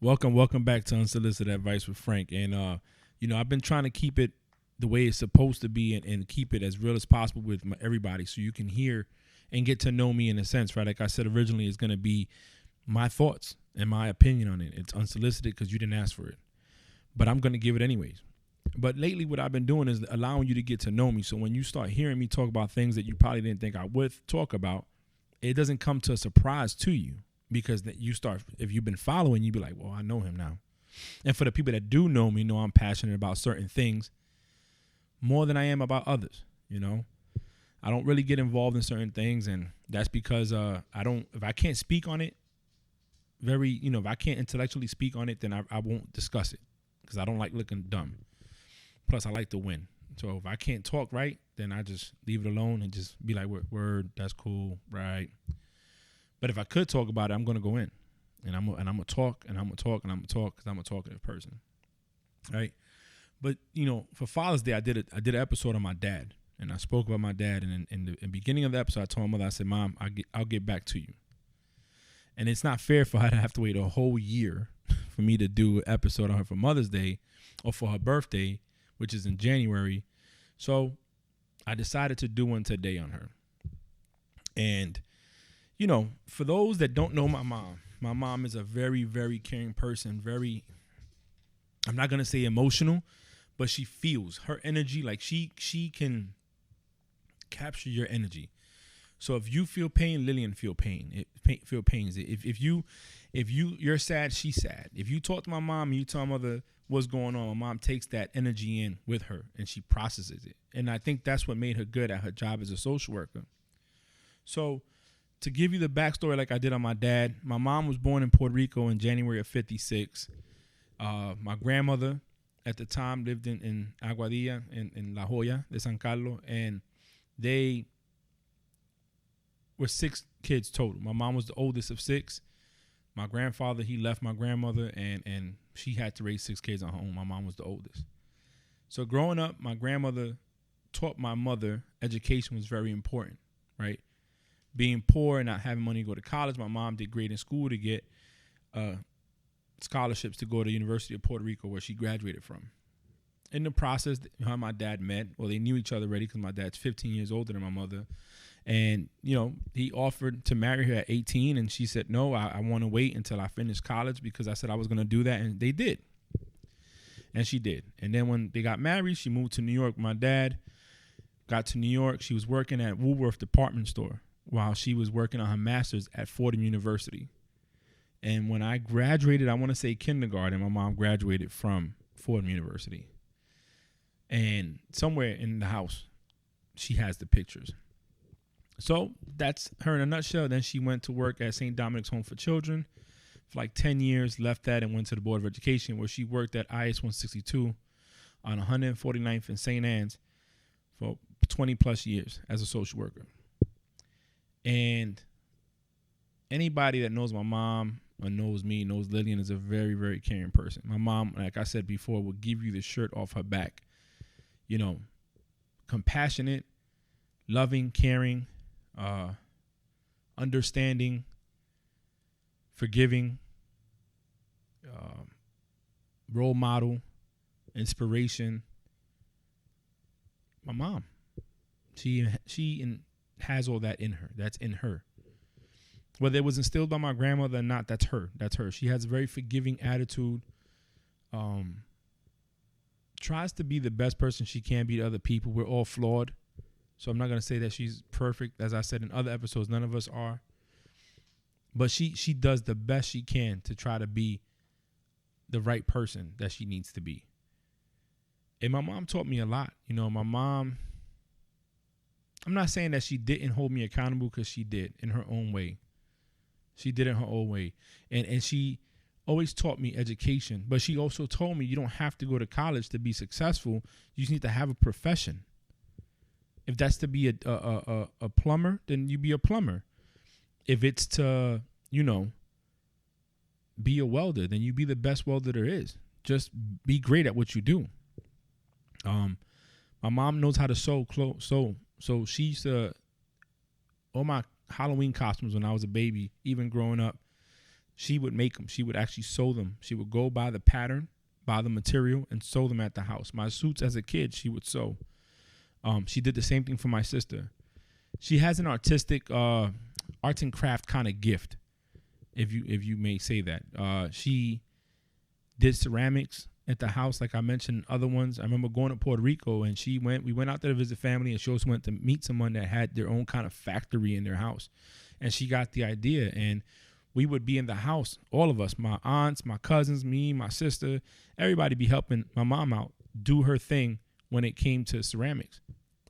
Welcome back to Unsolicited Advice with Frank. And I've been trying to keep it the way it's supposed to be and keep it as real as possible with everybody, so you can hear and get to know me in a sense, right? Like I said originally, it's gonna be my thoughts and my opinion on it. It's unsolicited because you didn't ask for it, but I'm gonna give it anyways. But lately, what I've been doing is allowing you to get to know me. So when you start hearing me talk about things that you probably didn't think I would talk about, it doesn't come to a surprise to you. Because that you start, if you've been following, you be like, well, I know him now. And for the people that do know me, know I'm passionate about certain things more than I am about others. I don't really get involved in certain things, and that's because if I can't speak on it if I can't intellectually speak on it, then I won't discuss it because I don't like looking dumb. Plus, I like to win. So if I can't talk right, then I just leave it alone and just be like, word, that's cool, right? But if I could talk about it, I'm going to go in, and I'm going to talk, and I'm going to talk, and I'm going to talk, because I'm a talkative person, right? But, for Father's Day, I did an episode on my dad, and I spoke about my dad, and in the beginning of the episode, I told my mother, I said, Mom, I'll get back to you. And it's not fair for her to have to wait a whole year for me to do an episode on her for Mother's Day or for her birthday, which is in January. So I decided to do one today on her. And for those that don't know my mom is a very, very caring person. Very, I'm not going to say emotional, but she feels her energy. Like she can capture your energy. So if you feel pain, Lillian feel pain. Feel pains. If you're sad, she's sad. If you talk to my mom and you tell my mother what's going on, my mom takes that energy in with her and she processes it. And I think that's what made her good at her job as a social worker. So to give you the backstory like I did on my dad, my mom was born in Puerto Rico in January of 1956. My grandmother at the time lived in Aguadilla, in La Joya de San Carlos, and they were 6 kids total. My mom was the oldest of 6. My grandfather, he left my grandmother, and she had to raise 6 kids on her own. My mom was the oldest. So growing up, my grandmother taught my mother education was very important, right? Being poor and not having money to go to college, my mom did great in school to get scholarships to go to the University of Puerto Rico, where she graduated from. In the process, her and my dad met. Well, they knew each other already because my dad's 15 years older than my mother. And, he offered to marry her at 18, and she said, no, I want to wait until I finish college, because I said I was going to do that, and they did. And she did. And then when they got married, she moved to New York. My dad got to New York. She was working at Woolworth department store while she was working on her master's at Fordham University. And when I graduated, I want to say kindergarten, my mom graduated from Fordham University. And somewhere in the house, she has the pictures. So that's her in a nutshell. Then she went to work at St. Dominic's Home for Children for like 10 years, left that and went to the Board of Education, where she worked at IS 162 on 149th and St. Anne's for 20 plus years as a social worker. And anybody that knows my mom or knows me knows Lillian is a very, very caring person. My mom, like I said before, will give you the shirt off her back. Compassionate, loving, caring, understanding, forgiving, role model, inspiration. My mom, she has all that in her. That's in her. Whether it was instilled by my grandmother or not, that's her. That's her. She has a very forgiving attitude. Tries to be the best person she can be to other people. We're all flawed. So I'm not going to say that she's perfect. As I said in other episodes, none of us are. But she does the best she can to try to be the right person that she needs to be. And my mom taught me a lot. My mom, I'm not saying that she didn't hold me accountable, because she did in her own way. She did it in her own way. And she always taught me education. But she also told me you don't have to go to college to be successful. You just need to have a profession. If that's to be a plumber, then you be a plumber. If it's to, be a welder, then you be the best welder there is. Just be great at what you do. My mom knows how to sew clothes. So she used to, all my Halloween costumes when I was a baby, even growing up, She would make them. She would actually sew them. She would go buy the pattern, buy the material, and sew them at the house. My suits as a kid, she would sew. She did the same thing for my sister. She has an artistic arts and craft kind of gift, if you may say that. She did ceramics at the house, like I mentioned, other ones. I remember going to Puerto Rico, and we went out there to visit family, and she also went to meet someone that had their own kind of factory in their house. And she got the idea, and we would be in the house, all of us, my aunts, my cousins, me, my sister, everybody be helping my mom out do her thing when it came to ceramics.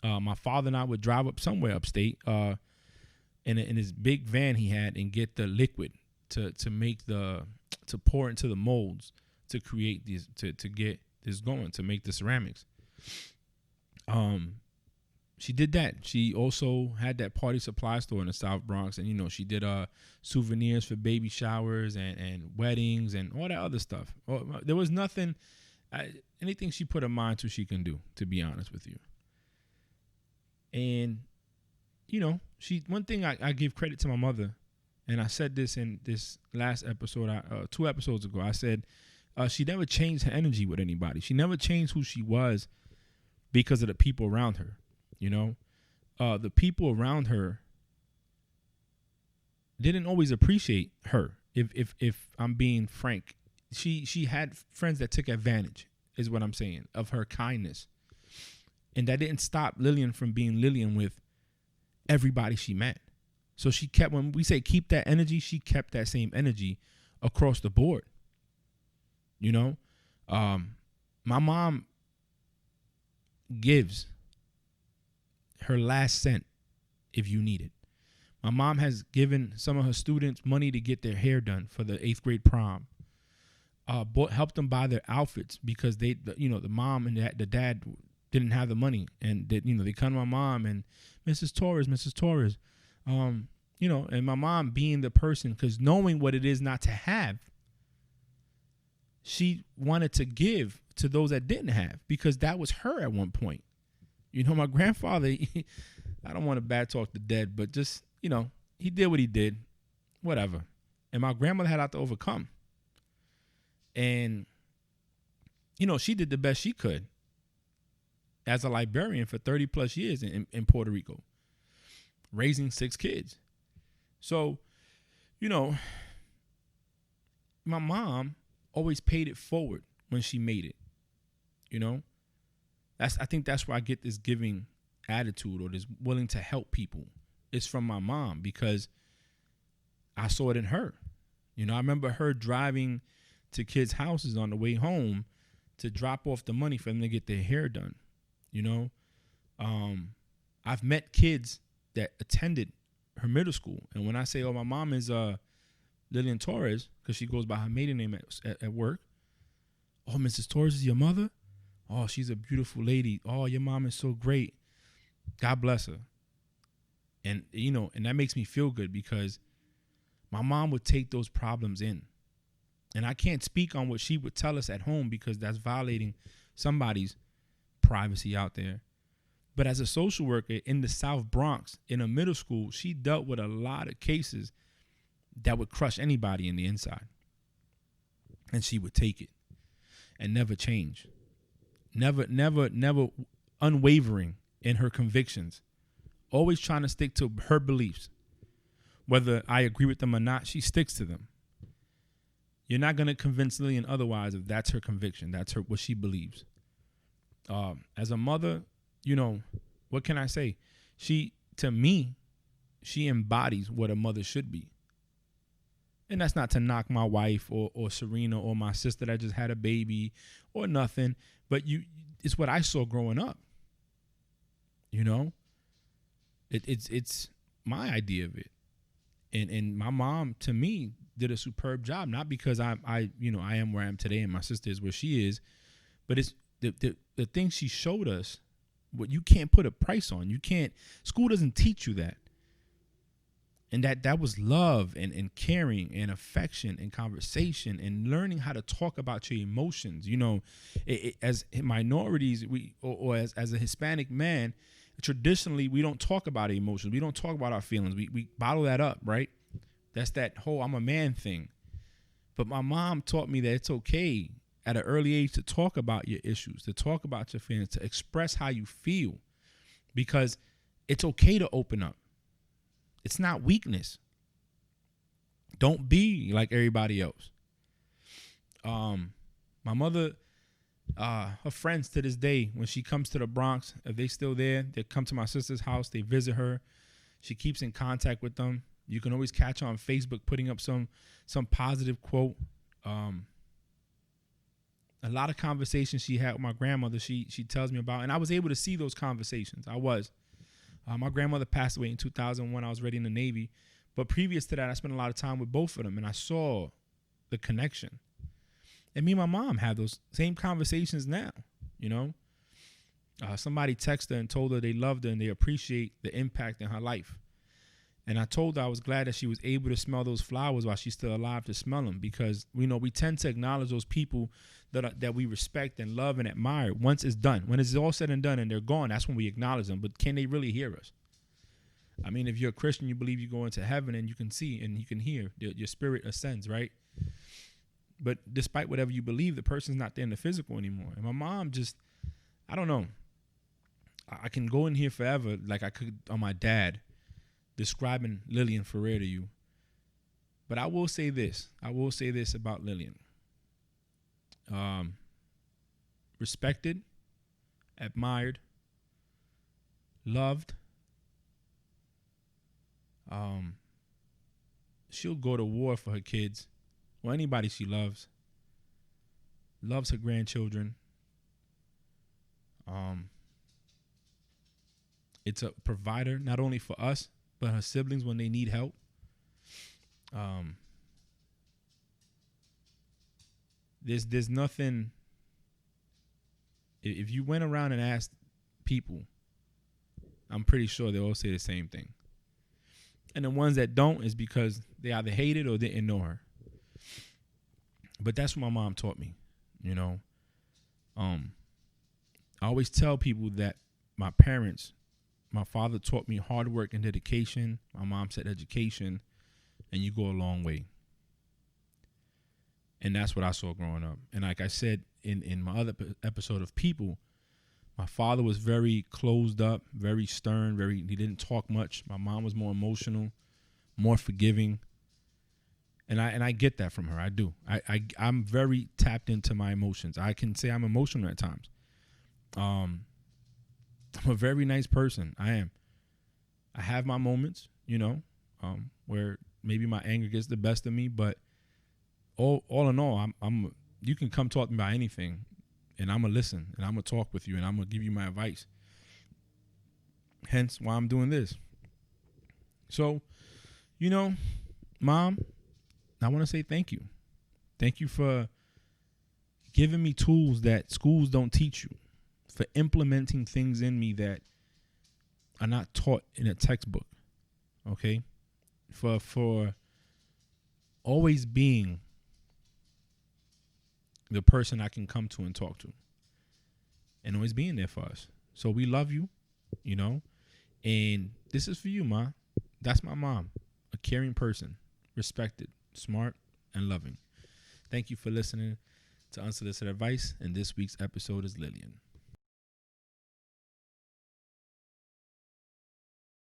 My father and I would drive up somewhere upstate in his big van he had and get the liquid to pour into the molds to create these, to get this going, to make the ceramics. She did that. She also had that party supply store in the South Bronx, and she did souvenirs for baby showers and weddings and all that other stuff. There was nothing, anything she put her mind to, she can do, to be honest with you. And one thing I give credit to my mother, and I said this in this last episode, 2 episodes ago. I said she never changed her energy with anybody. She never changed who she was because of the people around her. The people around her didn't always appreciate her. If I'm being frank, she had friends that took advantage, is what I'm saying, of her kindness. And that didn't stop Lillian from being Lillian with everybody she met. So she kept, when we say keep that energy, she kept that same energy across the board. My mom gives her last cent if you need it. My mom has given some of her students money to get their hair done for the 8th grade prom. Helped them buy their outfits because the mom and the dad didn't have the money, and they come to my mom and Mrs. Torres, and my mom being the person, because knowing what it is not to have, she wanted to give to those that didn't have, because that was her at one point. My grandfather, I don't want to bad talk the dead, but just, he did what he did, whatever. And my grandmother had to overcome. And, she did the best she could as a librarian for 30 plus years in Puerto Rico, raising 6 kids. So, my mom always paid it forward when she made it, I think that's where I get this giving attitude, or this willing to help people. It's from my mom, because I saw it in her. I remember her driving to kids' houses on the way home to drop off the money for them to get their hair done. I've met kids that attended her middle school. And when I say, my mom is Lillian Torres, because she goes by her maiden name at work. Oh, Mrs. Torres is your mother? Oh, she's a beautiful lady. Oh, your mom is so great. God bless her. And, and that makes me feel good, because my mom would take those problems in. And I can't speak on what she would tell us at home, because that's violating somebody's privacy out there. But as a social worker in the South Bronx, in a middle school, she dealt with a lot of cases that would crush anybody in the inside. And she would take it and never change. Never unwavering in her convictions. Always trying to stick to her beliefs. Whether I agree with them or not, she sticks to them. You're not going to convince Lillian otherwise if that's her conviction. That's what she believes. As a mother, what can I say? To me, she embodies what a mother should be. And that's not to knock my wife or Serena or my sister that just had a baby or nothing. But it's what I saw growing up. It's my idea of it. And my mom, to me, did a superb job. Not because I am where I am today and my sister is where she is, but it's the things she showed us. What you can't put a price on. School doesn't teach you that. And that was love and caring and affection and conversation and learning how to talk about your emotions. As minorities, as a Hispanic man, traditionally we don't talk about emotions. We don't talk about our feelings. We bottle that up, right? That's that whole I'm a man thing. But my mom taught me that it's okay at an early age to talk about your issues, to talk about your feelings, to express how you feel, because it's okay to open up. It's not weakness. Don't be like everybody else. My mother, her friends to this day, when she comes to the Bronx, if they still there, they come to my sister's house, they visit her. She keeps in contact with them. You can always catch her on Facebook putting up some positive quote. A lot of conversations she had with my grandmother, she tells me about, and I was able to see those conversations. I was. My grandmother passed away in 2001. I was already in the Navy. But previous to that, I spent a lot of time with both of them, and I saw the connection. And me and my mom have those same conversations now, you know. Somebody texted her and told her they loved her and they appreciate the impact in her life. And I told her I was glad that she was able to smell those flowers while she's still alive to smell them, because, you know, we tend to acknowledge those people that we respect and love and admire once it's done. When it's all said and done and they're gone, that's when we acknowledge them. But can they really hear us? I mean, if you're a Christian, you believe you go into heaven and you can see and you can hear. Your spirit ascends, right? But despite whatever you believe, the person's not there in the physical anymore. And my mom just, I don't know. I can go in here forever like I could on my dad, describing Lillian Ferrer to you. But I will say this. I will say this about Lillian. Respected, admired, loved. She'll go to war for her kids or anybody she loves. Loves her grandchildren. It's a provider not only for us, but her siblings when they need help. There's nothing. If you went around and asked people, I'm pretty sure they all say the same thing. And the ones that don't is because they either hate it or didn't know her. But that's what my mom taught me, you know. I always tell people that my parents, my father taught me hard work and dedication. My mom said education, and you go a long way. And that's what I saw growing up. And like I said in my other episode of People, my father was very closed up, very stern, he didn't talk much. My mom was more emotional, more forgiving. And I get that from her. I do. I'm very tapped into my emotions. I can say I'm emotional at times. I'm a very nice person. I am. I have my moments, you know, where maybe my anger gets the best of me, but all in all, you can come talk to me about anything, and I'm going to listen, and I'm going to talk with you, and I'm going to give you my advice. Hence why I'm doing this. So, you know, Mom, I want to say thank you. Thank you for giving me tools that schools don't teach you, for implementing things in me that are not taught in a textbook, okay? For always being the person I can come to and talk to, and always being there for us. So we love you, you know, and this is for you, Ma. That's my mom, a caring person, respected, smart, and loving. Thank you for listening to Unsolicited Advice, and this week's episode is Lillian.